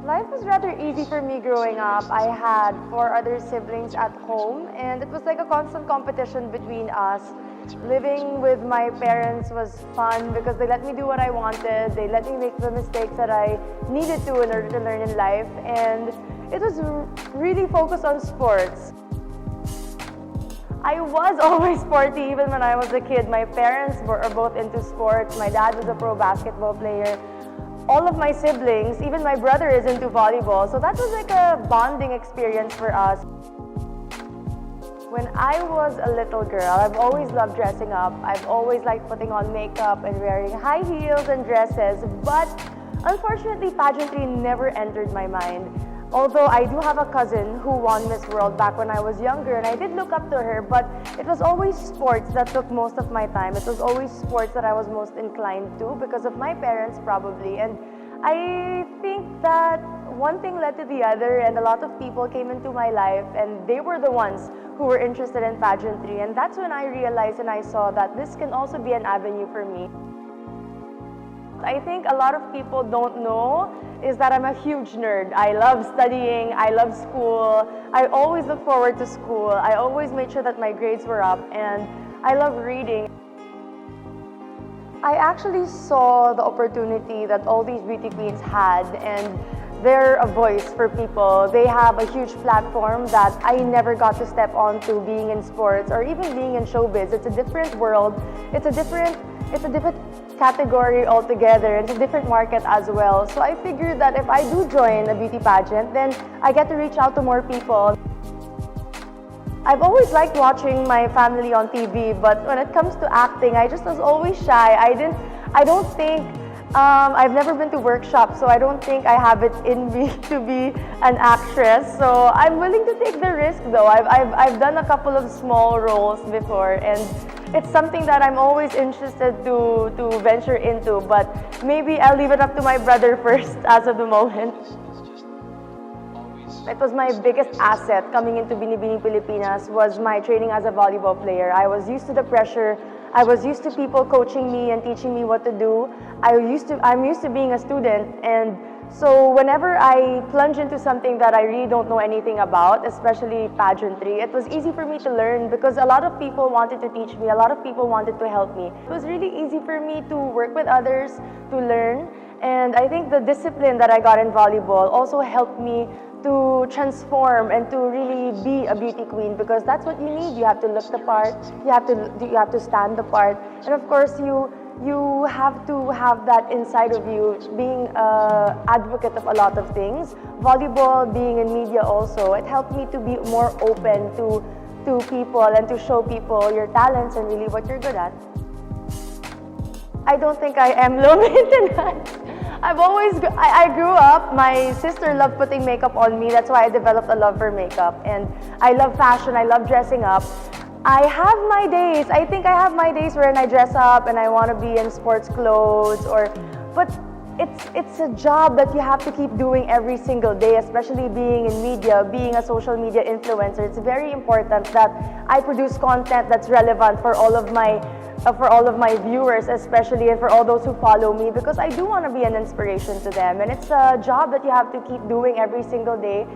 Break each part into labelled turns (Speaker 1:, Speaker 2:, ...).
Speaker 1: Life was rather easy for me growing up. I had four other siblings at home, and it was like a constant competition between us. Living with my parents was fun because they let me do what I wanted. They let me make the mistakes that I needed to in order to learn in life, and it was really focused on sports. I was always sporty even when I was a kid. My parents are both into sports. My dad was a pro basketball player. All of my siblings, even my brother, is into volleyball. So that was like a bonding experience for us. When I was a little girl, I've always loved dressing up. I've always liked putting on makeup and wearing high heels and dresses. But unfortunately, pageantry never entered my mind. Although I do have a cousin who won Miss World back when I was younger, and I did look up to her, but it was always sports that took most of my time. It was always sports that I was most inclined to because of my parents probably. And I think that one thing led to the other, and a lot of people came into my life, and they were the ones who were interested in pageantry. And that's when I realized and I saw that this can also be an avenue for me. I think a lot of people don't know is that I'm a huge nerd. I love studying, I love school, I always look forward to school, I always made sure that my grades were up, and I love reading. I actually saw the opportunity that all these beauty queens had, and they're a voice for people. They have a huge platform that I never got to step onto being in sports or even being in showbiz. It's a different world, it's a different category altogether. It's a different market as well. So I figured that if I do join a beauty pageant, then I get to reach out to more people. I've always liked watching my family on TV, but when it comes to acting, I just was always shy. I've never been to workshops, so I don't think I have it in me to be an actress. So I'm willing to take the risk though. I've done a couple of small roles before, and it's something that I'm always interested to venture into, but maybe I'll leave it up to my brother first as of the moment. It was my biggest asset coming into Binibining Pilipinas was my training as a volleyball player. I was used to the pressure. I was used to people coaching me and teaching me what to do. I'm used to being a student, and so whenever I plunge into something that I really don't know anything about, especially pageantry, it was easy for me to learn because a lot of people wanted to teach me, a lot of people wanted to help me. It was really easy for me to work with others, to learn, and I think the discipline that I got in volleyball also helped me to transform and to really be a beauty queen, because that's what you need. You have to look the part, you have to stand the part, and of course you have to have that inside of you, being an advocate of a lot of things. Volleyball, being in media also, it helped me to be more open to people and to show people your talents and really what you're good at. I don't think I am low maintenance. I grew up, my sister loved putting makeup on me. That's why I developed a love for makeup. And I love fashion, I love dressing up. I have my days. I think I have my days when I dress up and I want to be in sports clothes, but it's a job that you have to keep doing every single day, especially being in media, being a social media influencer. It's very important that I produce content that's relevant for all of my viewers, especially, and for all those who follow me, because I do want to be an inspiration to them, and it's a job that you have to keep doing every single day.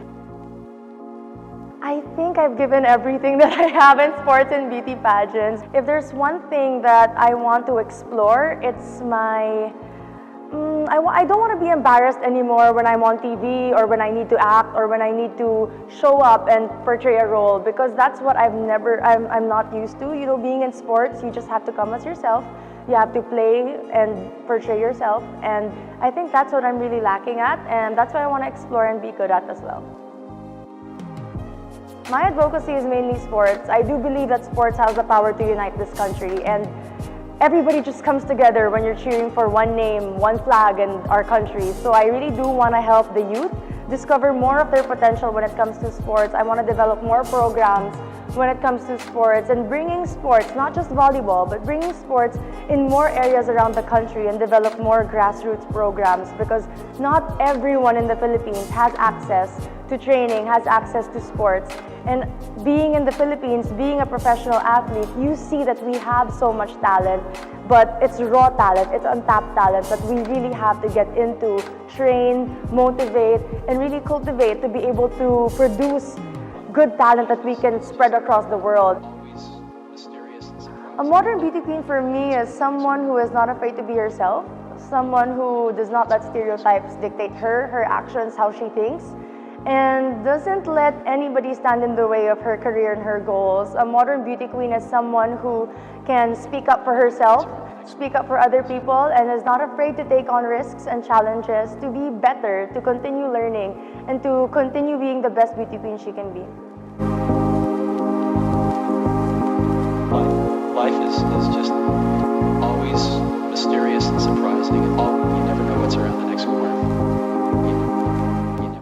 Speaker 1: I think I've given everything that I have in sports and beauty pageants. If there's one thing that I want to explore, it's I don't want to be embarrassed anymore when I'm on TV or when I need to act or when I need to show up and portray a role, because that's what I'm not used to. You know, being in sports, you just have to come as yourself. You have to play and portray yourself, and I think that's what I'm really lacking at, and that's what I want to explore and be good at as well. My advocacy is mainly sports. I do believe that sports has the power to unite this country, and everybody just comes together when you're cheering for one name, one flag in our country. So I really do want to help the youth discover more of their potential when it comes to sports. I want to develop more programs when it comes to sports, and bringing sports, not just volleyball, but bringing sports in more areas around the country and develop more grassroots programs, because not everyone in the Philippines has access to training, has access to sports. And being in the Philippines, being a professional athlete, you see that we have so much talent, but it's raw talent, it's untapped talent that we really have to get into, train, motivate, and really cultivate to be able to produce good talent that we can spread across the world. A modern beauty queen for me is someone who is not afraid to be herself, someone who does not let stereotypes dictate her actions, how she thinks, and doesn't let anybody stand in the way of her career and her goals. A modern beauty queen is someone who can speak up for herself, speak up for other people, and is not afraid to take on risks and challenges to be better, to continue learning, and to continue being the best beauty queen she can be.
Speaker 2: Life is just always mysterious and surprising.